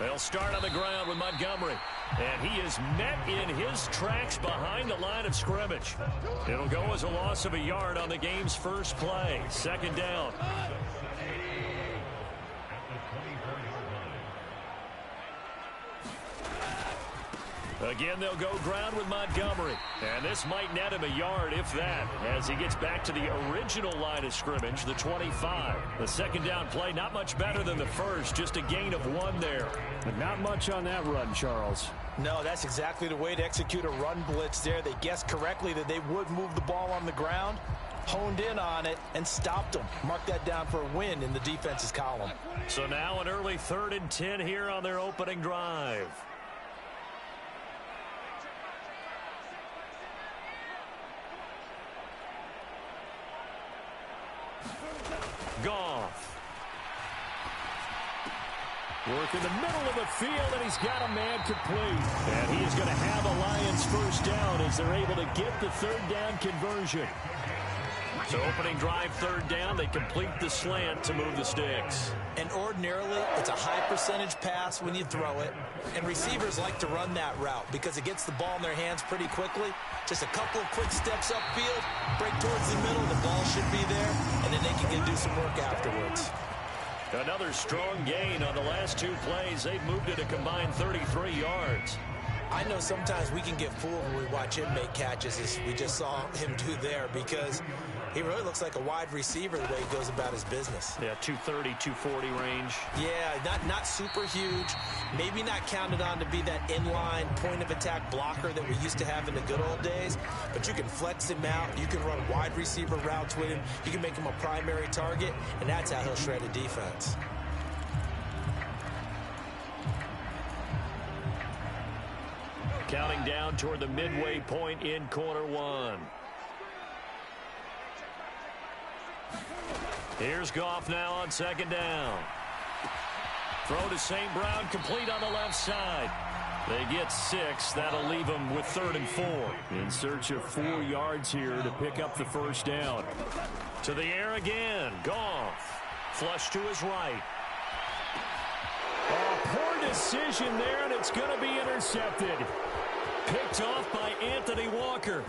They'll start on the ground with Montgomery. And he is met in his tracks behind the line of scrimmage. It'll go as a loss of a yard on the game's first play. Second down. Again, they'll go ground with Montgomery. And this might net him a yard, if that, as he gets back to the original line of scrimmage, the 25. The second down play, not much better than the first, just a gain of 1 there. But not much on that run, Charles. No, that's exactly the way to execute a run blitz there. They guessed correctly that they would move the ball on the ground, honed in on it, and stopped them. Mark that down for a win in the defense's column. So now an early 3rd and 10 here on their opening drive. Goff. Work in the middle of the field, and he's got a man complete. And he is going to have a Lions first down as they're able to get the 3rd down conversion. So opening drive, 3rd down, they complete the slant to move the sticks. And ordinarily, it's a high percentage pass when you throw it. And receivers like to run that route because it gets the ball in their hands pretty quickly. Just a couple of quick steps upfield, break towards the middle, the ball should be there, and then they can do some work afterwards. Another strong gain on the last 2 plays. They've moved it a combined 33 yards. I know sometimes we can get fooled when we watch him make catches, as we just saw him do there, because he really looks like a wide receiver the way he goes about his business. Yeah, 230, 240 range. Yeah, not super huge. Maybe not counted on to be that inline point-of-attack blocker that we used to have in the good old days, but you can flex him out. You can run wide receiver routes with him. You can make him a primary target, and that's how he'll shred a defense. Counting down toward the midway point in quarter 1. Here's Goff now on 2nd down. Throw to St. Brown, complete on the left side. They get 6. That'll leave them with 3rd and 4. In search of 4 yards here to pick up the first down. To the air again. Goff. Flush to his right. Oh, poor decision there, and it's going to be intercepted. Picked off by Anthony Walker.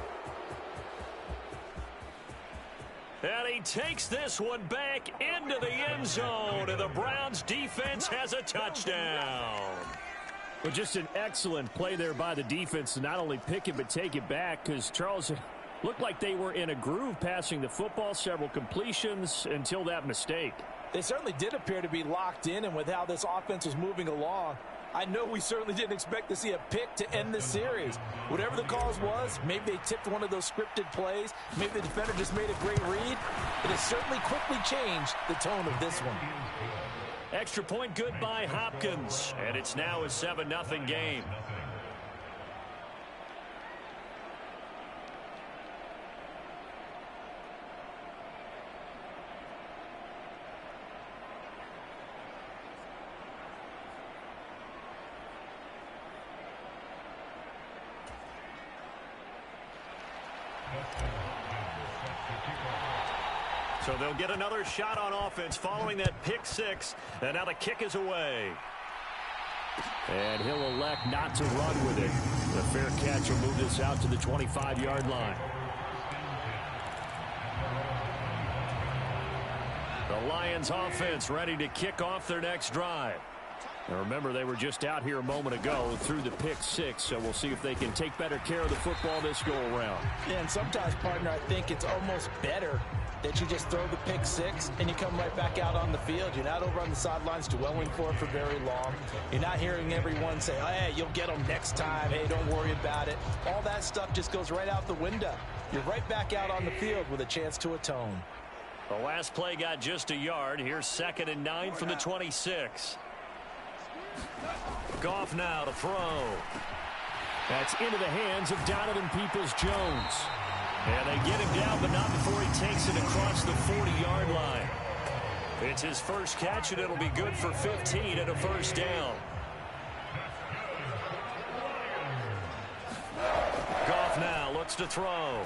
And he takes this one back into the end zone, and the Browns defense has a touchdown. Well, just an excellent play there by the defense to not only pick it but take it back, because Charles looked like they were in a groove passing the football, several completions until that mistake. They certainly did appear to be locked in, and with how this offense was moving along, I know we certainly didn't expect to see a pick to end the series. Whatever the cause was, maybe they tipped one of those scripted plays. Maybe the defender just made a great read. It has certainly quickly changed the tone of this one. Extra point good by Hopkins. And it's now a 7-0 game. So they'll get another shot on offense following that pick 6. And now the kick is away. And he'll elect not to run with it. The fair catch will move this out to the 25-yard line. The Lions offense ready to kick off their next drive. Now remember, they were just out here a moment ago through the pick 6, so we'll see if they can take better care of the football this go-around. Yeah, and sometimes, partner, I think it's almost better that you just throw the pick 6 and you come right back out on the field. You're not over on the sidelines dwelling for it for very long. You're not hearing everyone say, oh, hey, you'll get them next time. Hey, don't worry about it. All that stuff just goes right out the window. You're right back out on the field with a chance to atone. The last play got just a yard. Here's 2nd and 9 from the 26. Goff now to throw. That's into the hands of Donovan Peoples-Jones. And they get him down, but not before he takes it across the 40-yard line. It's his first catch, and it'll be good for 15 and a first down. Goff now looks to throw.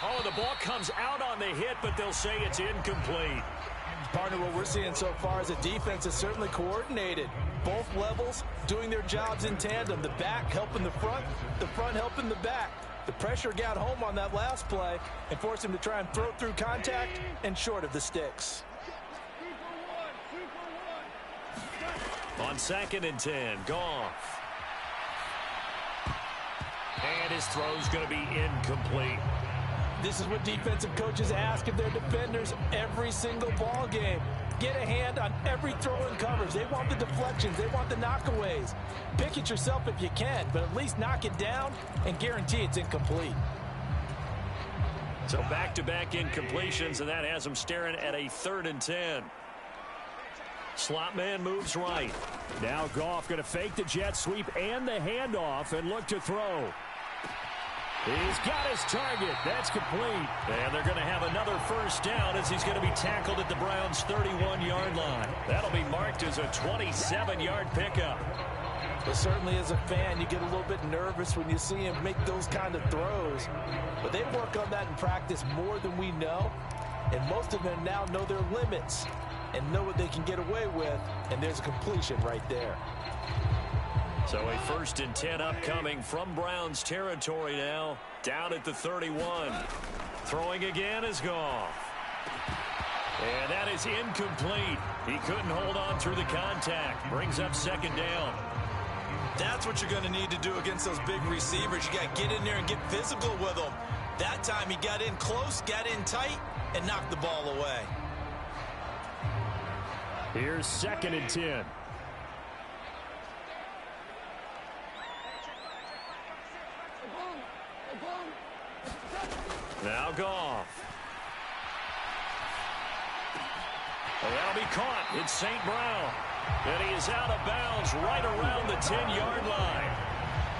Oh, the ball comes out on the hit, but they'll say it's incomplete. Partner, what we're seeing so far is the defense is certainly coordinated. both levels doing their jobs in tandem. The back helping the front helping the back. The pressure got home on that last play and forced him to try and throw through contact and short of the sticks. On 2nd and 10, Goff. And his throw's going to be incomplete. This is what defensive coaches ask of their defenders every single ball game. Get a hand on every throw in coverage. They want the deflections. They want the knockaways. Pick it yourself if you can, but at least knock it down and guarantee it's incomplete. So back-to-back incompletions, and that has him staring at a 3rd and 10. Slot man moves right. Now Goff going to fake the jet sweep and the handoff and look to throw. He's got his target. That's complete. And they're going to have another first down as he's going to be tackled at the Browns' 31-yard line. That'll be marked as a 27-yard pickup. But certainly as a fan, you get a little bit nervous when you see him make those kind of throws. But they work on that in practice more than we know. And most of them now know their limits and know what they can get away with, and there's a completion right there. So a 1st and 10 upcoming from Browns territory now, down at the 31. Throwing again is Goff. And that is incomplete. He couldn't hold on through the contact. Brings up 2nd down. That's what you're going to need to do against those big receivers. You got to get in there and get physical with them. That time he got in close, got in tight, and knocked the ball away. Here's 2nd and 10. Now Goff. And that'll be caught. It's St. Brown. And he is out of bounds right around the 10-yard line.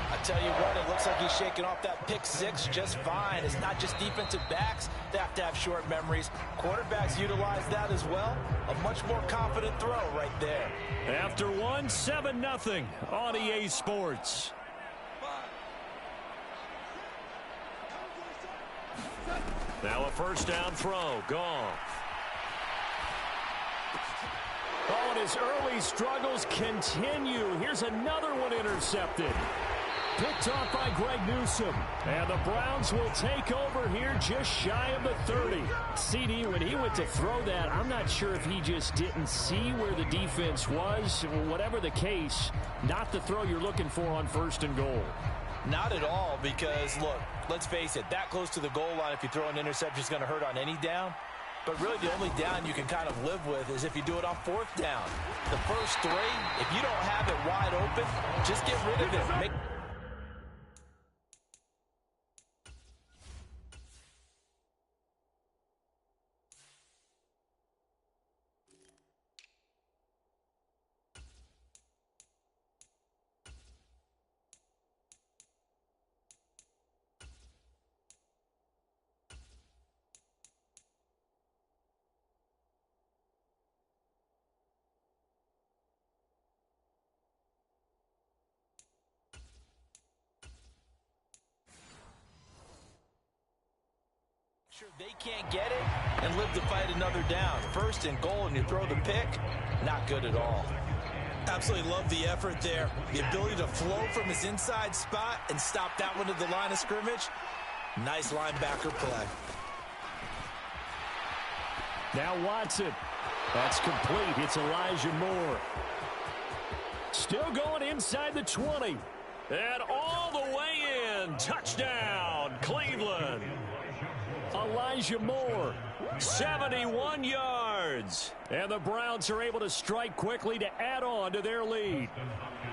I tell you what, it looks like he's shaking off that pick six just fine. It's not just defensive backs that have to have short memories. Quarterbacks utilize that as well. A much more confident throw right there. After one, 7-0 on EA Sports. Now a first down throw. Goff. Oh, and his early struggles continue. Here's another one intercepted. Picked off by Greg Newsome. And the Browns will take over here just shy of the 30. CD, when he went to throw that, I'm not sure if he just didn't see where the defense was. Whatever the case, not the throw you're looking for on 1st and goal. Not at all, because, look, let's face it, that close to the goal line, if you throw an interception, is going to hurt on any down. But really the only down you can kind of live with is if you do it on 4th down. The first 3, if you don't have it wide open, just get rid of it. Sure, they can't get it and live to fight another down. 1st and goal, and you throw the pick, not good at all. Absolutely love the effort there. The ability to flow from his inside spot and stop that one to the line of scrimmage. Nice linebacker play. Now Watson. That's complete. It's Elijah Moore. Still going inside the 20. And all the way in. Touchdown, Cleveland. Elijah Moore, 71 yards. And the Browns are able to strike quickly to add on to their lead.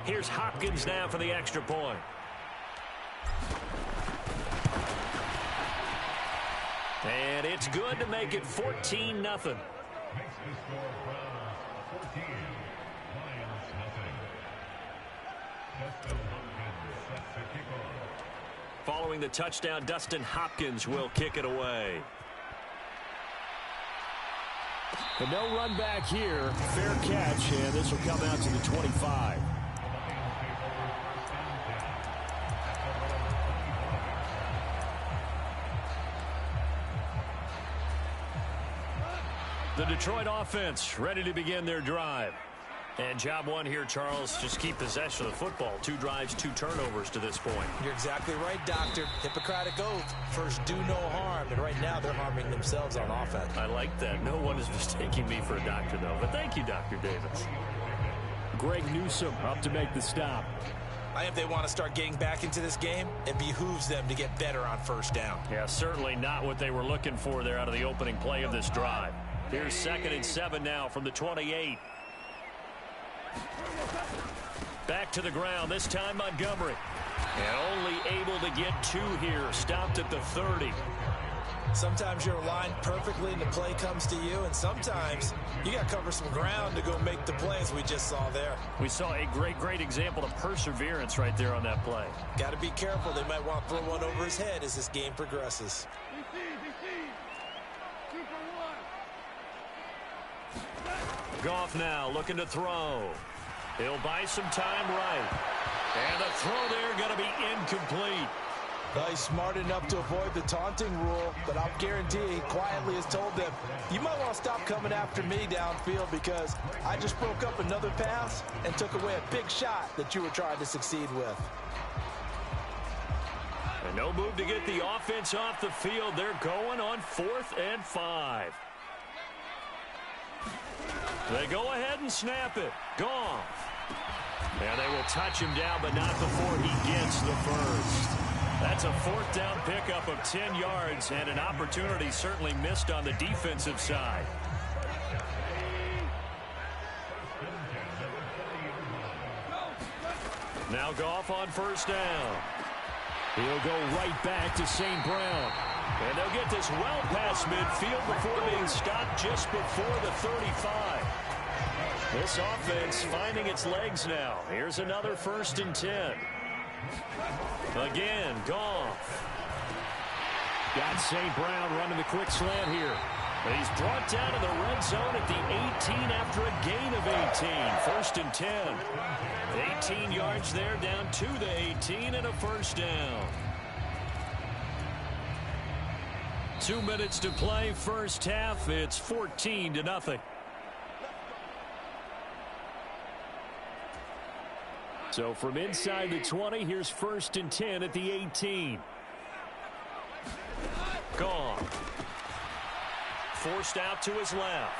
Here's Hopkins now for the extra point. And it's good to make it 14-0. Following the touchdown, Dustin Hopkins will kick it away. And no run back here. Fair catch, and this will come out to the 25. The Detroit offense ready to begin their drive. And job one here, Charles, just keep possession of the football. 2 drives, 2 turnovers to this point. You're exactly right, Doctor. Hippocratic oath. First, do no harm. And right now, they're harming themselves on offense. I like that. No one is mistaking me for a doctor, though. But thank you, Dr. Davis. Greg Newsome up to make the stop. If they want to start getting back into this game, it behooves them to get better on first down. Yeah, certainly not what they were looking for there out of the opening play of this drive. Here's 2nd and 7 now from the 28. Back to the ground, this time Montgomery. And only able to get 2 here, stopped at the 30. Sometimes you're aligned perfectly and the play comes to you, and sometimes you got to cover some ground to go make the plays we just saw there. We saw a great example of perseverance right there on that play. Got to be careful. They might want to throw one over his head as this game progresses. Goff now looking to throw. He'll buy some time right. And the throw there going to be incomplete. Well, he's smart enough to avoid the taunting rule, but I'll guarantee he quietly has told them, you might want to stop coming after me downfield because I just broke up another pass and took away a big shot that you were trying to succeed with. And no move to get the offense off the field. They're going on 4th and 5. They go ahead and snap it. Goff. And they will touch him down, but not before he gets the first. That's a 4th down pickup of 10 yards and an opportunity certainly missed on the defensive side. Now Goff on 1st down. He'll go right back to St. Brown. And they'll get this well past midfield before being stopped just before the 35. This offense finding its legs now. Here's another 1st and 10. Again, Goff. Got St. Brown running the quick slant here. But he's brought down to the red zone at the 18 after a gain of 18. 1st and 10. 18 yards there down to the 18 and a 1st down. 2 minutes to play, 1st half. It's 14-0. So from inside the 20, here's 1st and 10 at the 18. Gone. Forced out to his left.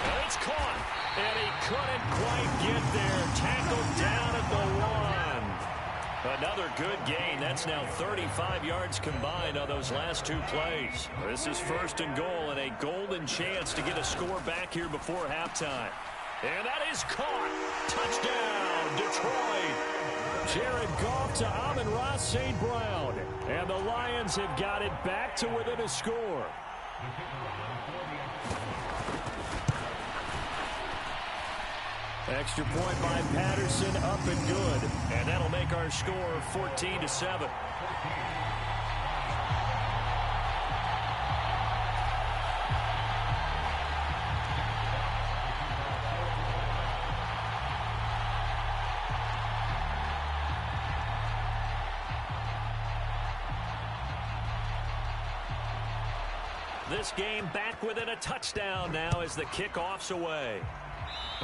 And it's caught. And he couldn't quite get there. Tackled down at the 1. Another good gain. That's now 35 yards combined on those last 2 plays. This is 1st and goal and a golden chance to get a score back here before halftime. And that is caught. Touchdown, Detroit. Jared Goff to Amon-Ra St. Brown. And the Lions have got it back to within a score. Extra point by Patterson, up and good. And that'll make our score 14-7. This game back within a touchdown now as the kickoff's away.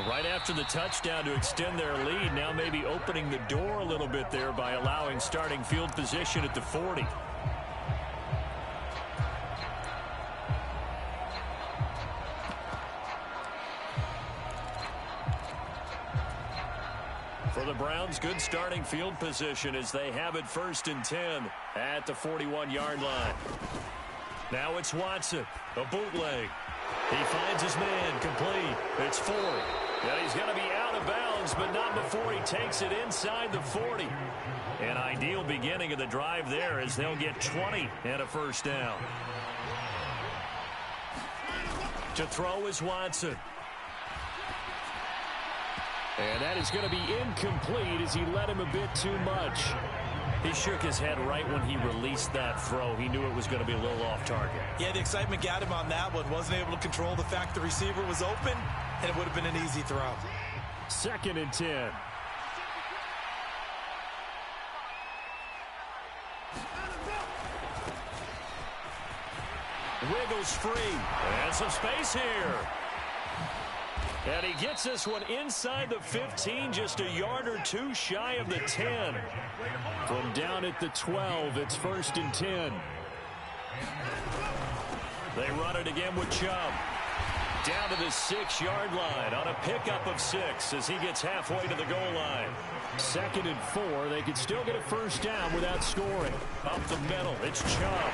Right after the touchdown to extend their lead, now maybe opening the door a little bit there by allowing starting field position at the 40. For the Browns, good starting field position as they have it 1st and 10 at the 41-yard line. Now it's Watson, a bootleg. He finds his man, complete. It's Ford. And he's going to be out of bounds, but not before he takes it inside the 40. An ideal beginning of the drive there as they'll get 20 and a 1st down. To throw is Watson. And that is going to be incomplete as he let him a bit too much. He shook his head right when he released that throw. He knew it was going to be a little off target. Yeah, the excitement got him on that one. Wasn't able to control the fact the receiver was open, and it would have been an easy throw. 2nd and 10. Wiggles free. And some space here. And he gets this one inside the 15, just a yard or two shy of the 10. From down at the 12, it's 1st and 10. They run it again with Chubb. Down to the 6-yard line on a pickup of 6 as he gets halfway to the goal line. 2nd and 4. They could still get a first down without scoring. Up the middle, it's Chubb.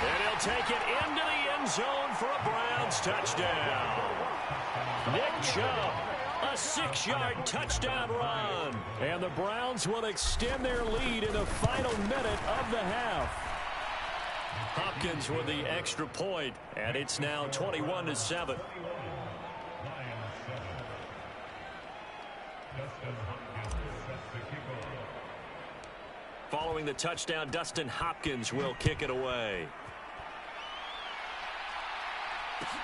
And he'll take it into the end zone for a Browns touchdown. Nick Chubb, a 6-yard touchdown run. And the Browns will extend their lead in the final minute of the half. Hopkins with the extra point, and it's now 21-7. Following the touchdown, Dustin Hopkins will kick it away.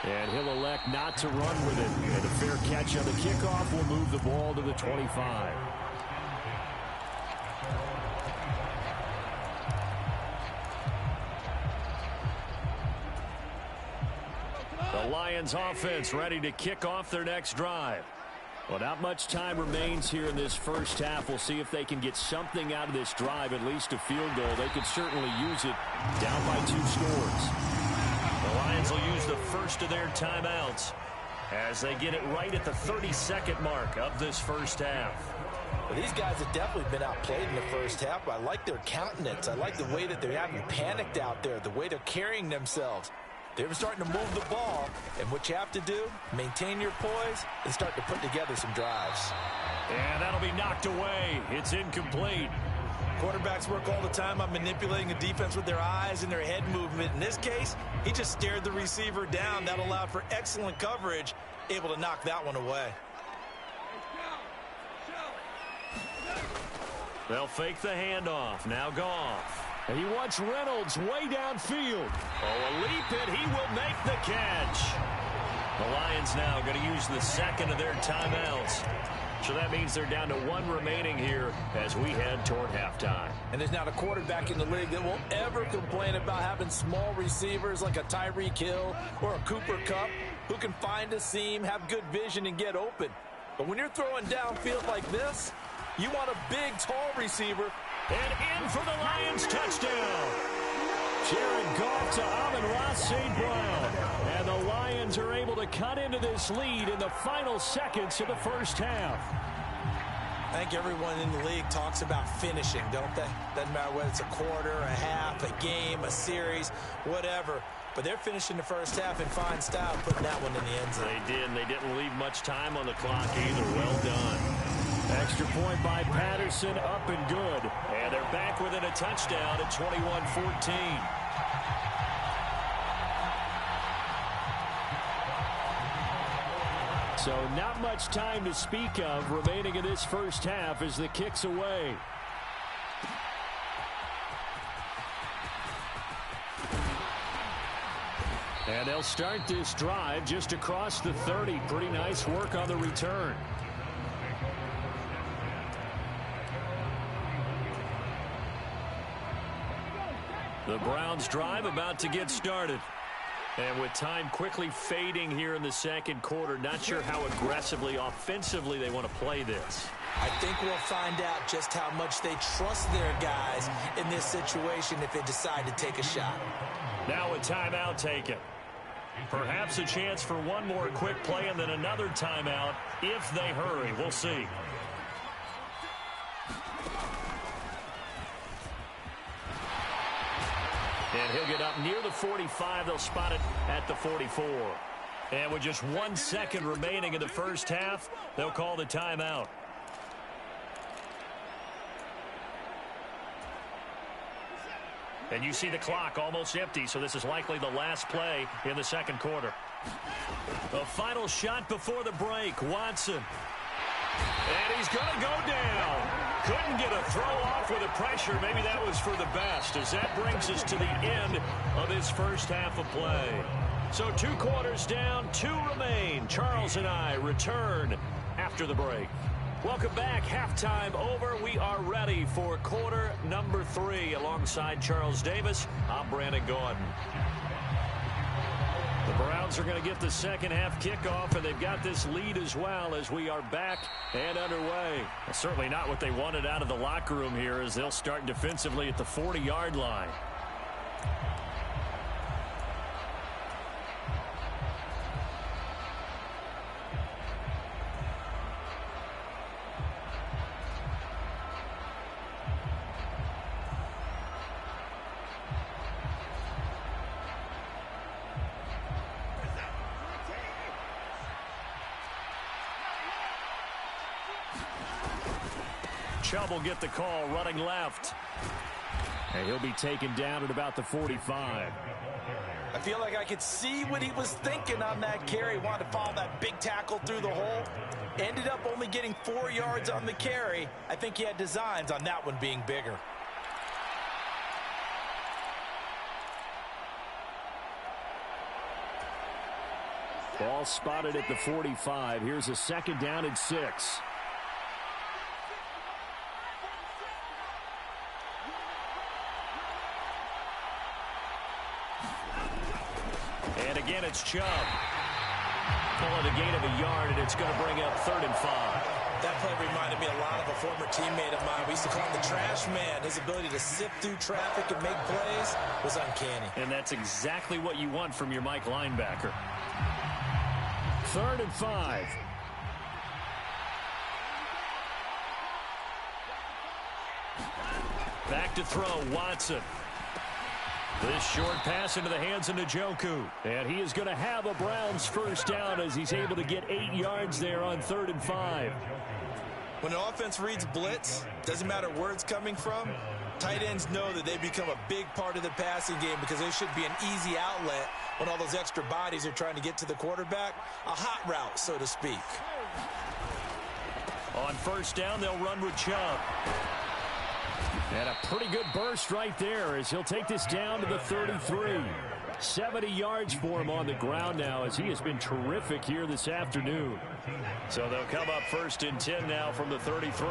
And he'll elect not to run with it. And a fair catch on the kickoff will move the ball to the 25. The Lions offense ready to kick off their next drive. Well, not much time remains here in this first half. We'll see if they can get something out of this drive, at least a field goal. They could certainly use it down by 2 scores. The Lions will use the first of their timeouts as they get it right at the 32nd mark of this first half. Well, these guys have definitely been outplayed in the first half. I like their countenance. I like the way that they're having panicked out there, the way they're carrying themselves. They're starting to move the ball, and what you have to do, maintain your poise and start to put together some drives. And that'll be knocked away. It's incomplete. Quarterbacks work all the time on manipulating the defense with their eyes and their head movement. In this case, he just stared the receiver down. That allowed for excellent coverage, able to knock that one away. They'll fake the handoff. Now Goff. And he wants Reynolds way downfield. Oh, a leap, and he will make the catch. The Lions now going to use the second of their timeouts. So that means they're down to 1 remaining here as we head toward halftime. And there's not a quarterback in the league that will ever complain about having small receivers like a Tyreek Hill or a Cooper Kupp who can find a seam, have good vision, and get open. But when you're throwing downfield like this, you want a big, tall receiver. And in for the Lions touchdown. Jared Goff to Amon-Ra St. Brown. And the Lions are able to cut into this lead in the final seconds of the first half. I think everyone in the league talks about finishing, don't they? Doesn't matter whether it's a quarter, a half, a game, a series, whatever. But they're finishing the first half in fine style, putting that one in the end zone. They did, and they didn't leave much time on the clock either. Well done. Extra point by Patterson, up and good. And they're back within a touchdown at 21-14. So not much time to speak of remaining in this first half as the kick's away. And they'll start this drive just across the 30. Pretty nice work on the return. The Browns drive about to get started. And with time quickly fading here in the second quarter, not sure how aggressively, offensively they want to play this. I think we'll find out just how much they trust their guys in this situation if they decide to take a shot. Now a timeout taken. Perhaps a chance for one more quick play and then another timeout if they hurry. We'll see. And he'll get up near the 45. They'll spot it at the 44. And with just 1 second remaining in the first half, they'll call the timeout. And you see the clock almost empty, so this is likely the last play in the second quarter. The final shot before the break, Watson. And he's going to go down. Couldn't get a throw off with the pressure. Maybe that was for the best, as that brings us to the end of this first half of play. So 2 quarters down, 2 remain. Charles and I return after the break. Welcome back. Halftime over. We are ready for quarter number 3. Alongside Charles Davis, I'm Brandon Gordon. The Browns are going to get the second half kickoff, and they've got this lead as well as we are back and underway. Well, certainly not what they wanted out of the locker room here as they'll start defensively at the 40-yard line. Chubb will get the call running left. And he'll be taken down at about the 45. I feel like I could see what he was thinking on that carry. Wanted to follow that big tackle through the hole. Ended up only getting 4 yards on the carry. I think he had designs on that one being bigger. Ball spotted at the 45. Here's a second down and 6. And again, it's Chubb. Pulling a gain of a yard, and it's going to bring up 3rd and 5. That play reminded me a lot of a former teammate of mine. We used to call him the trash man. His ability to sift through traffic and make plays was uncanny. And that's exactly what you want from your Mike linebacker. 3rd and 5. Back to throw, Watson. This short pass into the hands of Njoku. And he is going to have a Browns first down as he's able to get 8 yards there on 3rd and 5. When an offense reads blitz, doesn't matter where it's coming from, tight ends know that they become a big part of the passing game because they should be an easy outlet when all those extra bodies are trying to get to the quarterback. A hot route, so to speak. On first down, they'll run with Chubb. And a pretty good burst right there as he'll take this down to the 33. 70 yards for him on the ground now as he has been terrific here this afternoon. So they'll come up 1st and 10 now from the 33.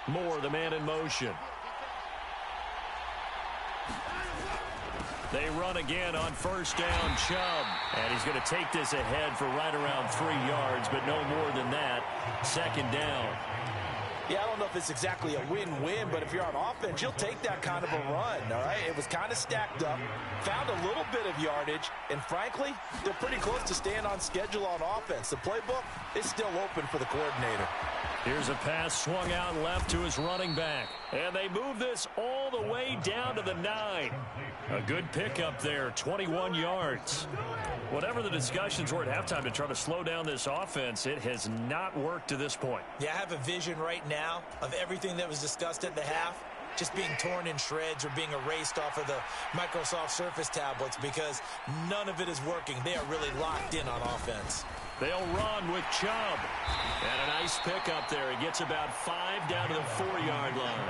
Moore, the man in motion. They run again on first down, Chubb. And he's going to take this ahead for right around 3 yards, but no more than that. 2nd down. Yeah, I don't know if it's exactly a win-win, but if you're on offense, you'll take that kind of a run, all right? It was kind of stacked up, found a little bit of yardage, and frankly, they're pretty close to staying on schedule on offense. The playbook is still open for the coordinator. Here's a pass swung out left to his running back. And they move this all the way down to the 9. A good pickup there, 21 yards. Whatever the discussions were at halftime to try to slow down this offense, it has not worked to this point. Yeah, I have a vision right now of everything that was discussed at the half just being torn in shreds or being erased off of the Microsoft Surface tablets because none of it is working. They are really locked in on offense. They'll run with Chubb. And a nice pickup there. He gets about 5 down to the 4-yard line.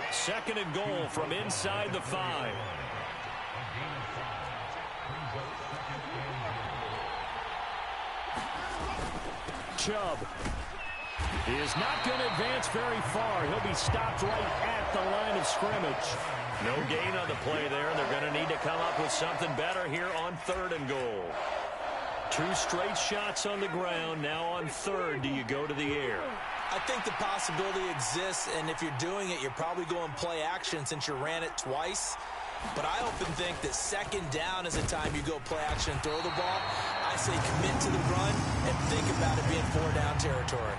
2nd and goal from inside the 5. Chubb is not going to advance very far. He'll be stopped right at the line of scrimmage. No gain on the play there, and they're going to need to come up with something better here on 3rd and goal. 2 straight shots on the ground. Now on 3rd, do you go to the air? I think the possibility exists, and if you're doing it, you're probably going play action since you ran it twice. But I often think that 2nd down is a time you go play action and throw the ball. I say commit to the run and think about it being 4-down territory.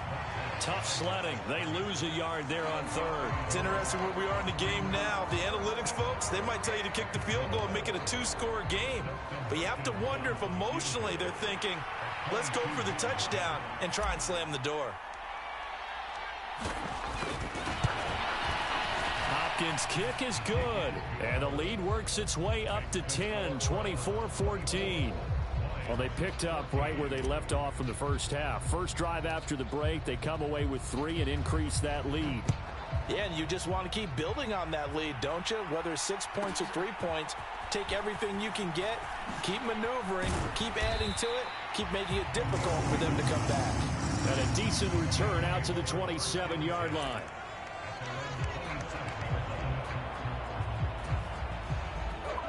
Tough sledding. They lose a yard there on 3rd. It's interesting where we are in the game now. The analytics folks, they might tell you to kick the field goal and make it a 2-score game. But you have to wonder if emotionally they're thinking, let's go for the touchdown and try and slam the door. Hopkins' kick is good. And the lead works its way up to 10, 24-14. Well, they picked up right where they left off in the first half. First drive after the break, they come away with 3 and increase that lead. Yeah, and you just want to keep building on that lead, don't you? Whether it's 6 points or 3 points, take everything you can get, keep maneuvering, keep adding to it, keep making it difficult for them to come back. And a decent return out to the 27-yard line.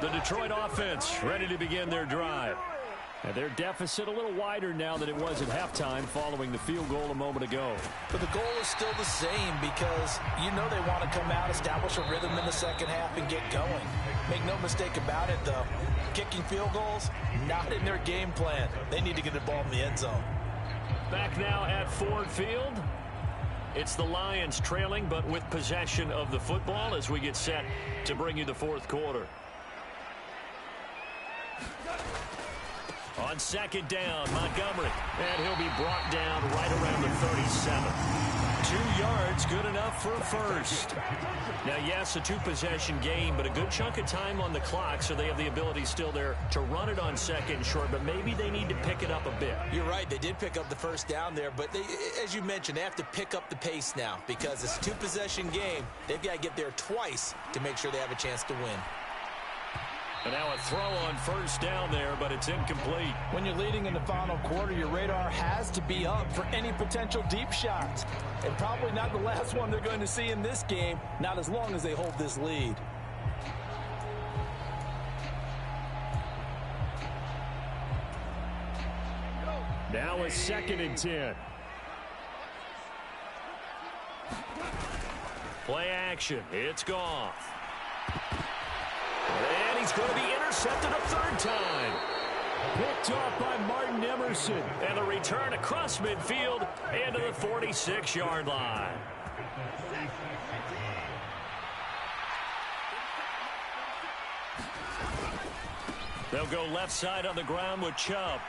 The Detroit offense ready to begin their drive. And their deficit a little wider now than it was at halftime following the field goal a moment ago. But the goal is still the same because you know they want to come out, establish a rhythm in the second half, and get going. Make no mistake about it, though. Kicking field goals, not in their game plan. They need to get the ball in the end zone. Back now at Ford Field. It's the Lions trailing, but with possession of the football as we get set to bring you the fourth quarter. On second down, Montgomery. And he'll be brought down right around the 37. 2 yards, good enough for a first. Now, yes, a two-possession game, but a good chunk of time on the clock, so they have the ability still there to run it on second and short, but maybe they need to pick it up a bit. You're right. They did pick up the first down there, but they, as you mentioned, they have to pick up the pace now because it's a two-possession game. They've got to get there twice to make sure they have a chance to win. And now a throw on first down there, but it's incomplete. When you're leading in the final quarter, your radar has to be up for any potential deep shots. And probably not the last one they're going to see in this game, not as long as they hold this lead. Now a 2nd and 10. Play action. It's Goff. And he's going to be intercepted a third time. Picked off by Martin Emerson. And the return across midfield into the 46-yard line. They'll go left side on the ground with Chubb.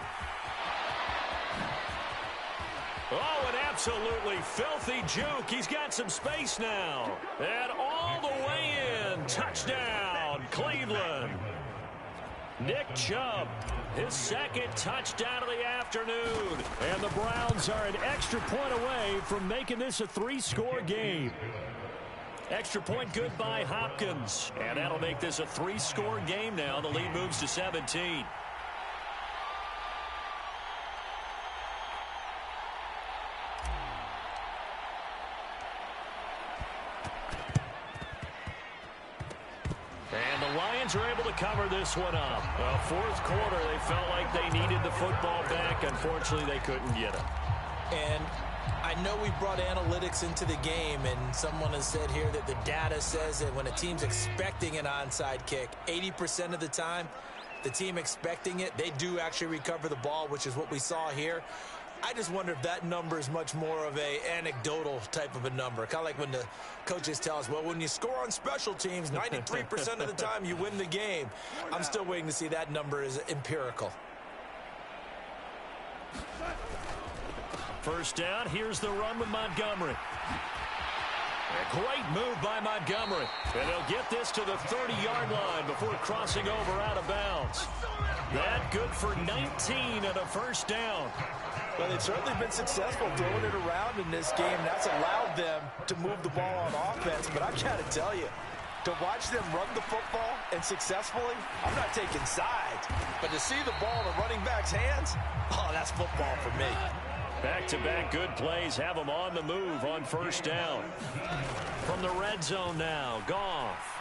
Oh, an absolutely filthy juke. He's got some space now. And all the way in. Touchdown, Cleveland. Nick Chubb, his second touchdown of the afternoon. And the Browns are an extra point away from making this a 3-score game. Extra point good by Hopkins. And that'll make this a 3-score game now. The lead moves to 17. Are able to cover this one up. Fourth quarter, they felt like they needed the football back. Unfortunately, they couldn't get it. And I know we brought analytics into the game, and someone has said here that the data says that when a team's expecting an onside kick, 80% of the time, the team expecting it, they do actually recover the ball, which is what we saw here. I just wonder if that number is much more of a anecdotal type of a number. Kind of like when the coaches tell us, well, when you score on special teams, 93% of the time you win the game. I'm still waiting to see that number is empirical. First down, here's the run with Montgomery. A great move by Montgomery. And they'll get this to the 30-yard line before crossing over out of bounds. That good for 19 and a first down. Well, they've certainly been successful throwing it around in this game. That's allowed them to move the ball on offense. But I've got to tell you, to watch them run the football and successfully, I'm not taking sides. But to see the ball in the running back's hands, oh, that's football for me. Back-to-back good plays have them on the move on first down. From the red zone now, Goff.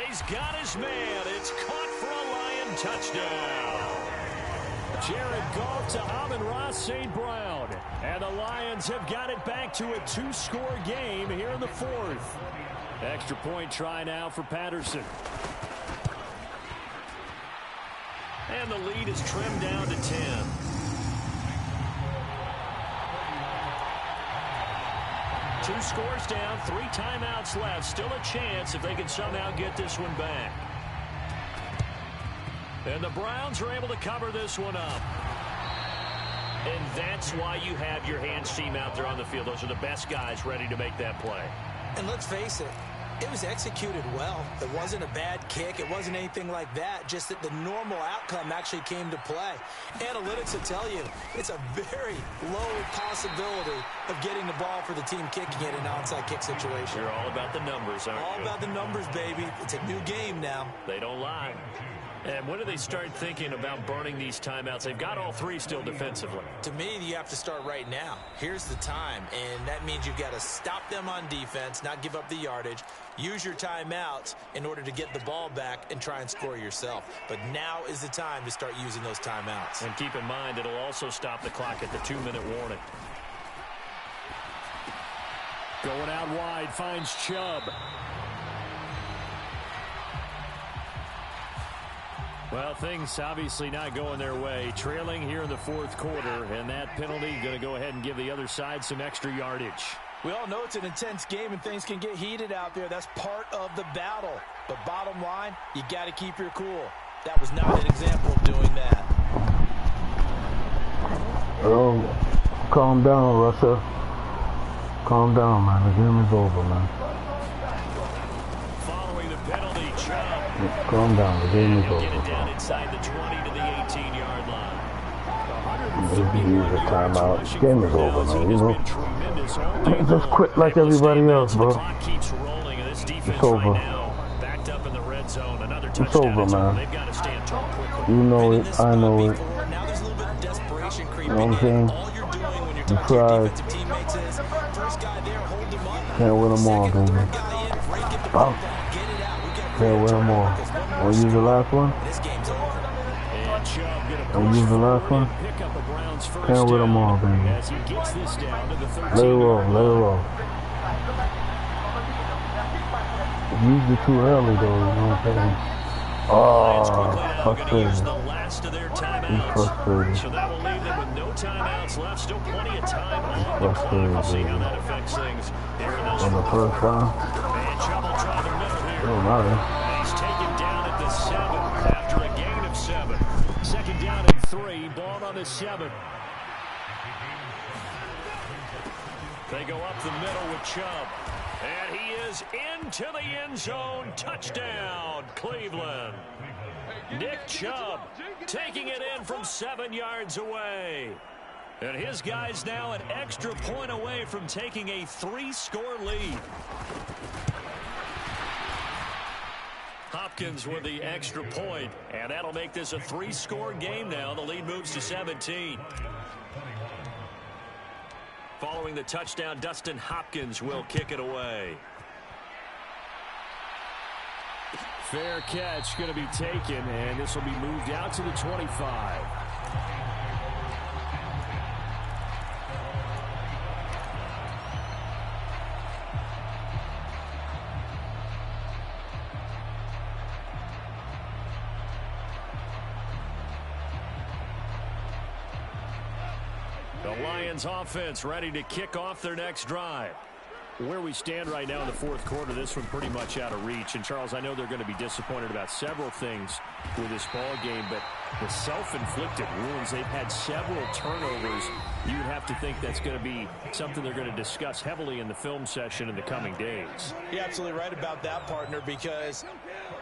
He's got his man. It's caught for a Lion touchdown. Jared Goff to Amon-Ra St. Brown. And the Lions have got it back to a 2-score game here in the fourth. Extra point try now for Patterson. And the lead is trimmed down to 10. Two scores down, 3 timeouts left. Still a chance if they can somehow get this one back. And the Browns are able to cover this one up. And that's why you have your hands team out there on the field. Those are the best guys ready to make that play. And let's face it, it was executed well. It wasn't a bad kick. It wasn't anything like that. Just that the normal outcome actually came to play. Analytics will tell you it's a very low possibility of getting the ball for the team kicking it in an onside kick situation. You're all about the numbers, aren't you? All about the numbers, baby. It's a new game now. They don't lie. And when do they start thinking about burning these timeouts? They've got all three still defensively. To me, you have to start right now. Here's the time, and that means you've got to stop them on defense, not give up the yardage, use your timeouts in order to get the ball back and try and score yourself. But now is the time to start using those timeouts. And keep in mind, it'll also stop the clock at the 2-minute warning. Going out wide, finds Chubb. Well, things obviously not going their way. Trailing here in the fourth quarter, and that penalty going to go ahead and give the other side some extra yardage. We all know it's an intense game and things can get heated out there. That's part of the battle. But bottom line, you got to keep your cool. That was not an example of doing that. Oh, calm down, Russell. Calm down, man. The game is over, man. Following the penalty, Chubb. Calm down. The game is over. Get it down inside the 20 to the 18-yard line. Use a timeout. Game is over, man. You know, just quit like everybody else, bro. It's over. Backed up in the red zone. Another it's over, man. They've got to stand tall quickly. You know it. I know it. Now there's a little bit of desperation creeping You know what I'm saying? all you're doing when you're You talking to your tried. defensive teammates is first guy there, hold him up. Can't win them all, baby. Can't win them all. Want to use the last one? This game's over. Want to use the last one? Can't win them all, baby. Let it roll. Let it roll. Used it too early, though. You know what I'm saying? Oh, frustrating. He's frustrated. So that will leave them with no timeouts left. Still plenty of time on the clock. Frustrated, We'll see how baby. that affects things here in this On the first down. And Chubb will try the middle here. Don't matter. He's taken down at the 7 after a gain of 7. Second down and 3. Ball on the 7. They go up the middle with Chubb. And he is into the end zone. Touchdown, Cleveland. Nick Chubb taking it in from 7 yards away. And his guys now an extra point away from taking a 3-score lead. Hopkins with the extra point, and that'll make this a 3-score game now. The lead moves to 17. Following the touchdown, Dustin Hopkins will kick it away. Fair catch going to be taken, and this will be moved out to the 25. The Lions offense ready to kick off their next drive. Where we stand right now in the fourth quarter, this one pretty much out of reach. And, Charles, I know they're going to be disappointed about several things with this ball game, but the self-inflicted wounds, they've had several turnovers. You would have to think that's going to be something they're going to discuss heavily in the film session in the coming days. You're absolutely right about that, partner, because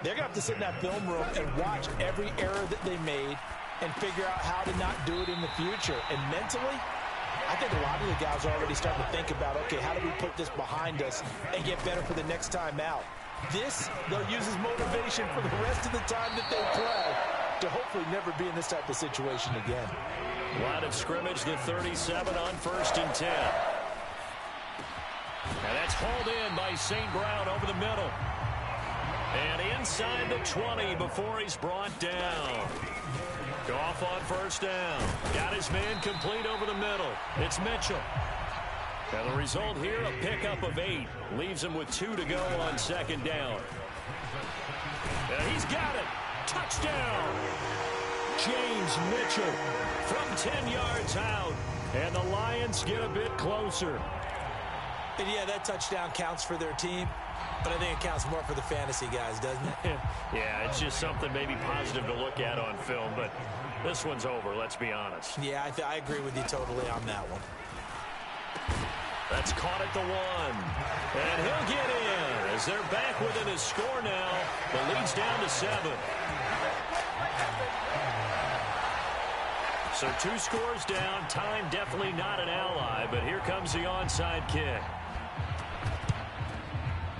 they're going to have to sit in that film room and watch every error that they made and figure out how to not do it in the future. And mentally, I think a lot of the guys are already starting to think about, okay, how do we put this behind us and get better for the next time out? This, they'll use as motivation for the rest of the time that they play to hopefully never be in this type of situation again. Line of scrimmage, the 37 on 1st and 10. And that's hauled in by St. Brown over the middle. And inside the 20 before he's brought down. Goff on 1st down. Got his man complete over the middle. It's Mitchell. And the result here, a pickup of 8. Leaves him with 2 to go on 2nd down. And he's got it. Touchdown. James Mitchell from 10 yards out. And the Lions get a bit closer. And yeah, that touchdown counts for their team. But I think it counts more for the fantasy guys, doesn't it? Yeah, it's just something maybe positive to look at on film, but this one's over, let's be honest. Yeah, I agree with you totally on that one. That's caught at the 1. And he'll get in as they're back within his score now. The lead's down to 7. So 2 scores down. Time definitely not an ally, but here comes the onside kick.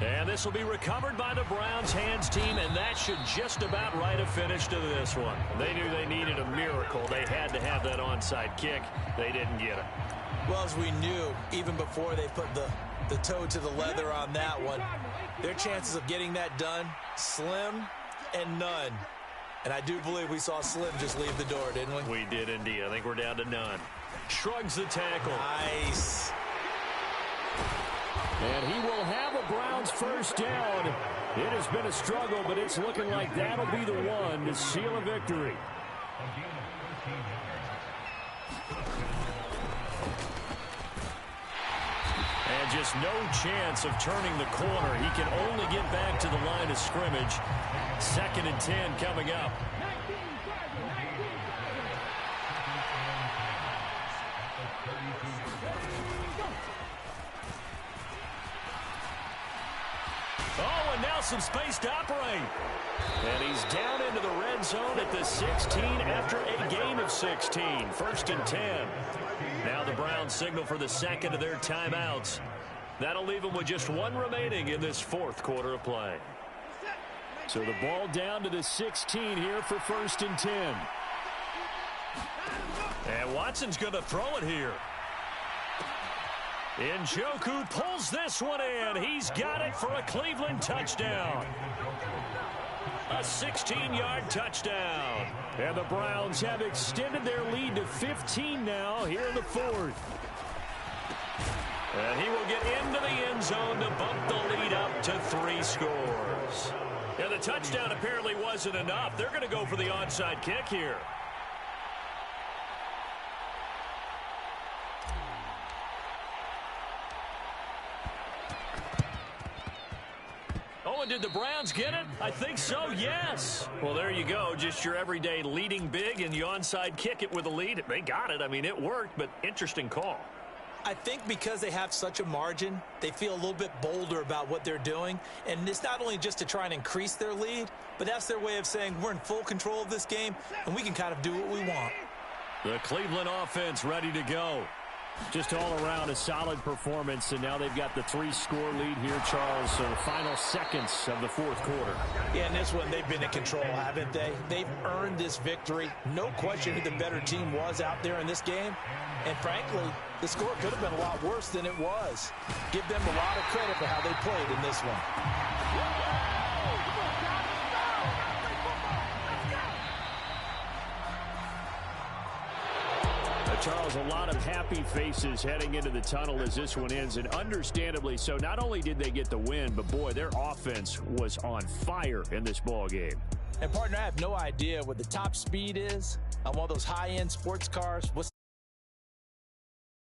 And this will be recovered by the Browns hands team, and that should just about write a finish to this one. They knew they needed a miracle. They had to have that onside kick. They didn't get it. Well, as we knew, even before they put the toe to the leather on that one, their chances of getting that done, slim and none. And I do believe we saw Slim just leave the door, didn't we? We did indeed. I think we're down to none. Shrugs the tackle. Nice. And he will have a Browns first down. It has been a struggle, but it's looking like that'll be the one to seal a victory. And just no chance of turning the corner. He can only get back to the line of scrimmage. 2nd and 10 coming up. Oh, and now some space to operate. And he's down into the red zone at the 16 after a gain of 16. 1st and 10. Now the Browns signal for the second of their timeouts. That'll leave them with just one remaining in this 4th quarter of play. So the ball down to the 16 here for 1st and 10. And Watson's going to throw it here. Njoku pulls this one in. He's got it for a Cleveland touchdown. A 16-yard touchdown. And the Browns have extended their lead to 15 now here in the 4th. And he will get into the end zone to bump the lead up to 3 scores. And the touchdown apparently wasn't enough. They're going to go for the onside kick here. Oh, and did the Browns get it? I think so, yes. Well, there you go. Just your everyday leading big, and you onside kick it with a lead. They got it. I mean, it worked, but interesting call. I think because they have such a margin, they feel a little bit bolder about what they're doing. And it's not only just to try and increase their lead, but that's their way of saying we're in full control of this game, and we can kind of do what we want. The Cleveland offense ready to go. Just all around a solid performance, and now they've got the 3-score lead here, Charles. So the final seconds of the 4th quarter. Yeah, in this one, they've been in control, haven't they? They've earned this victory. No question who the better team was out there in this game. And frankly, the score could have been a lot worse than it was. Give them a lot of credit for how they played in this one. Charles, a lot of happy faces heading into the tunnel as this one ends, and understandably so. Not only did they get the win, but boy, their offense was on fire in this ball game. And partner, I have no idea what the top speed is on one of those high-end sports cars. What's